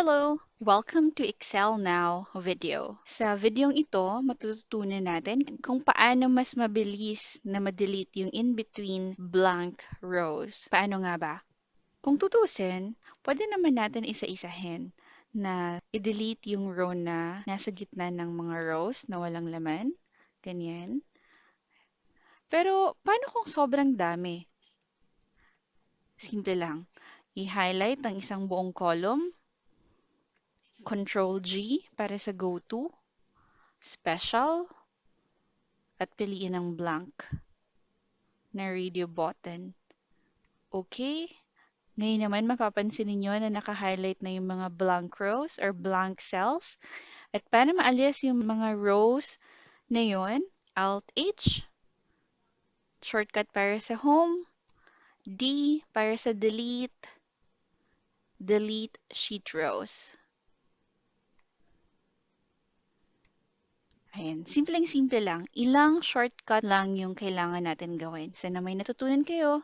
Hello! Welcome to Excel Now video. Sa videong ito, matututunan natin kung paano mas mabilis na ma-delete yung in-between blank rows. Paano nga ba? Kung tutusin, pwede naman natin isa-isahin na i-delete yung row na nasa gitna ng mga rows na walang laman. Ganyan. Pero paano kung sobrang dami? Simple lang. I-highlight ang isang buong column. Control G para sa go to, special, at piliin ang blank na radio button. Okay, ngayon naman mapapansin ninyo na naka-highlight na yung mga blank rows or blank cells. At para maalis yung mga rows na yun, Alt-H, shortcut para sa home, D para sa delete, delete sheet rows. Ayan, simpleng-simple lang. Ilang shortcut lang yung kailangan natin gawin. Sana may natutunan kayo.